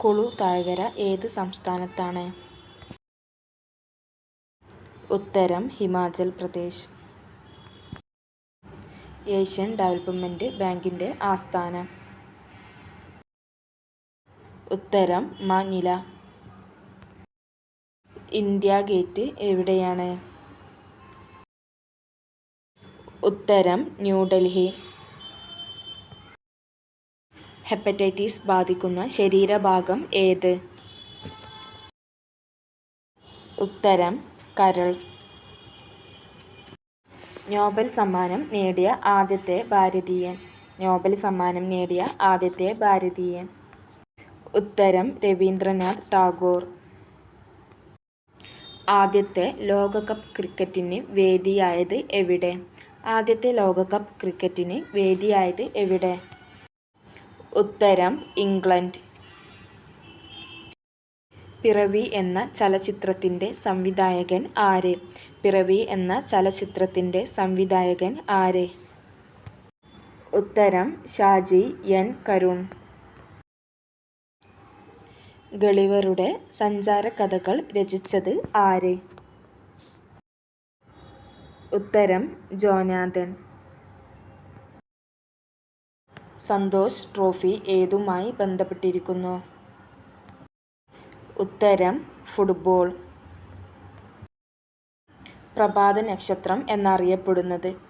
കുളു താഴ്വര ഏത് സംസ്ഥാനത്താണ്? ഉത്തരം ഹിമാചൽ പ്രദേശ്. ഏഷ്യൻ ഡെവലപ്മെന്റ് ബാങ്കിന്റെ ആസ്ഥാനം? ഉത്തരം മാനില. ഇന്ത്യ ഗേറ്റ് എവിടെയാണ്? ഉത്തരം ന്യൂഡൽഹി. ഹെപ്പറ്റൈറ്റിസ് ബാധിക്കുന്ന ശരീരഭാഗം ഏത്? ഉത്തരം കരൾ. നോബൽ സമ്മാനം നേടിയ ആദ്യത്തെ ഭാരതീയൻ? നോബൽ സമ്മാനം നേടിയ ആദ്യത്തെ ഭാരതീയൻ? ഉത്തരം രവീന്ദ്രനാഥ് ടാഗോർ. ആദ്യത്തെ ലോകകപ്പ് ക്രിക്കറ്റിന് വേദിയായത് എവിടെ? ആദ്യത്തെ ലോകകപ്പ് ക്രിക്കറ്റിന് വേദിയായത് എവിടെ? ഉത്തരം ഇംഗ്ലണ്ട്. പിറവി എന്ന ചലച്ചിത്രത്തിന്റെ സംവിധായകൻ ആര്? പിറവി എന്ന ചലച്ചിത്രത്തിന്റെ സംവിധായകൻ ആര്? ഉത്തരം ഷാജി എൻ കരുൺ. ഗളിവറുടെ സഞ്ചാരകഥകൾ രചിച്ചത് ആര്? ഉത്തരം ജോനാഥൻ. സന്തോഷ് ട്രോഫി ഏതുമായി ബന്ധപ്പെട്ടിരിക്കുന്നു? ഉത്തരം ഫുട്ബോൾ. പ്രഭാത നക്ഷത്രം എന്നറിയപ്പെടുന്നത്?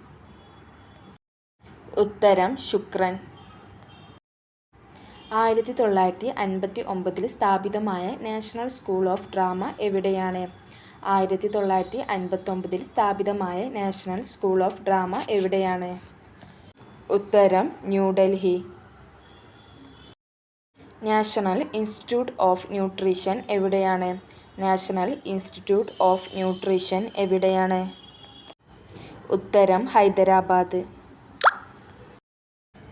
ഉത്തരം ശുക്രൻ. 1959 സ്ഥാപിതമായ നാഷണൽ സ്കൂൾ ഓഫ് ഡ്രാമ എവിടെയാണ്? 1959 സ്ഥാപിതമായ നാഷണൽ സ്കൂൾ ഓഫ് ഡ്രാമ എവിടെയാണ്? ഉത്തരം New Delhi. National institute of nutrition എവിടെയാണ്? നാഷണൽ ഇൻസ്റ്റിറ്റ്യൂട്ട് ഓഫ് ന്യൂട്രീഷൻ എവിടെയാണ്? ഉത്തരം ഹൈദരാബാദ്.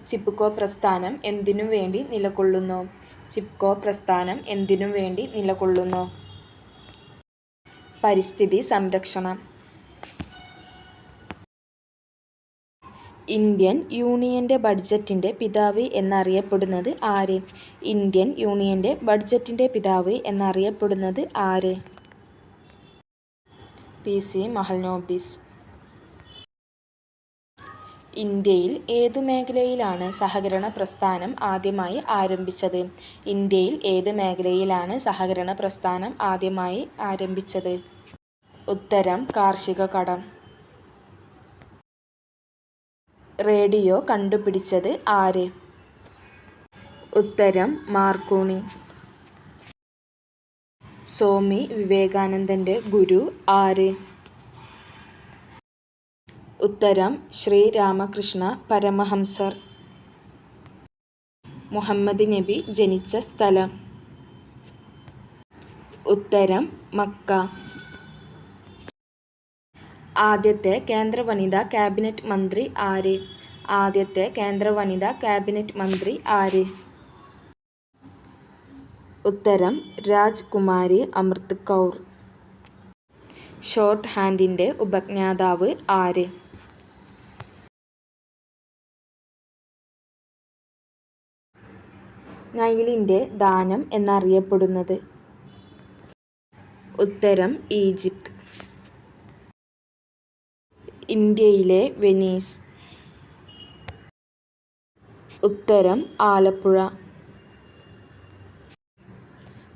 ചിപ്കോ പ്രസ്ഥാനം എന്തിനു വേണ്ടി നിലകൊള്ളുന്നു? ചിപ്കോ പ്രസ്ഥാനം എന്തിനു വേണ്ടി നിലകൊള്ളുന്നു? പരിസ്ഥിതി സംരക്ഷണം. ഇന്ത്യൻ യൂണിയന്റെ ബഡ്ജറ്റിന്റെ പിതാവ് എന്നറിയപ്പെടുന്നത് ആര്? ഇന്ത്യൻ യൂണിയന്റെ ബഡ്ജറ്റിന്റെ പിതാവ് എന്നറിയപ്പെടുന്നത് ആര്? PC മഹൽനോബിസ്. ഇന്ത്യയിൽ ഏതു മേഖലയിലാണ് സഹകരണ പ്രസ്ഥാനം ആദ്യമായി ആരംഭിച്ചത്? ഇന്ത്യയിൽ ഏത് മേഖലയിലാണ് സഹകരണ പ്രസ്ഥാനം ആദ്യമായി ആരംഭിച്ചത്? ഉത്തരം കാർഷിക കടം. റേഡിയോ കണ്ടുപിടിച്ചത് ആര്? ഉത്തരം മാർക്കോണി. സ്വാമി വിവേകാനന്ദന്റെ ഗുരു ആര്? ഉത്തരം ശ്രീ രാമകൃഷ്ണ പരമഹംസർ. മുഹമ്മദ് നബി ജനിച്ച സ്ഥലം? ഉത്തരം മക്ക. ആദ്യത്തെ കേന്ദ്ര വനിതാ കാബിനറ്റ് മന്ത്രി ആര്? ആദ്യത്തെ കേന്ദ്ര വനിതാ കാബിനറ്റ് മന്ത്രി ആര്? ഉത്തരം രാജ്കുമാരി അമൃത് കൗർ. ഷോർട്ട് ഹാൻഡിന്റെ ഉപജ്ഞാതാവ് ആര്? നൈലിന്റെ ദാനം എന്നറിയപ്പെടുന്നത്? ഉത്തരം ഈജിപ്ത്. ഇന്ത്യയിലെ വെനീസ്? ഉത്തരം ആലപ്പുഴ.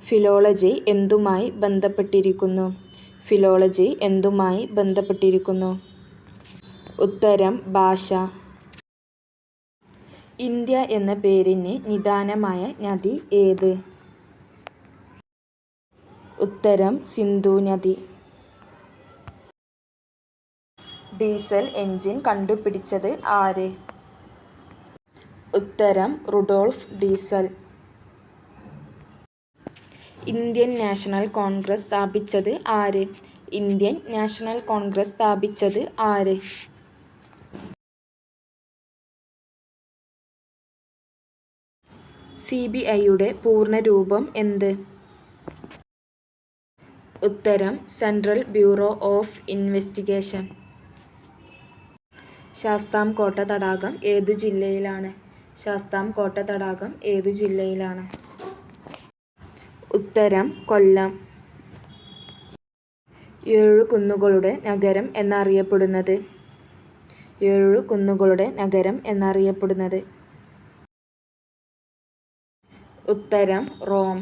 ഫിലോളജി എന്തുമായി ബന്ധപ്പെട്ടിരിക്കുന്നു? ഫിലോളജി എന്തുമായി ബന്ധപ്പെട്ടിരിക്കുന്നു? ഉത്തരം ഭാഷ. ഇന്ത്യ എന്ന പേരിന് നിദാനമായ നദി ഏത്? ഉത്തരം സിന്ധു നദി. ഡീസൽ എൻജിൻ കണ്ടുപിടിച്ചത് ആര്? ഉത്തരം Rudolf Diesel. Indian National Congress സ്ഥാപിച്ചത് ആര്? ഇന്ത്യൻ നാഷണൽ കോൺഗ്രസ് സ്ഥാപിച്ചത് ആര്? CBIയുടെ പൂർണ്ണരൂപം എന്ത്? ഉത്തരം Central Bureau of Investigation. Sasthamkotta തടാകം ഏതു ജില്ലയിലാണ്? ശാസ്താംകോട്ട തടാകം ഏതു ജില്ലയിലാണ്? ഉത്തരം കൊല്ലം. 7 കുന്നുകളുടെ നഗരം എന്നറിയപ്പെടുന്നത്? 7 കുന്നുകളുടെ നഗരം എന്നറിയപ്പെടുന്നത്? ഉത്തരം റോം.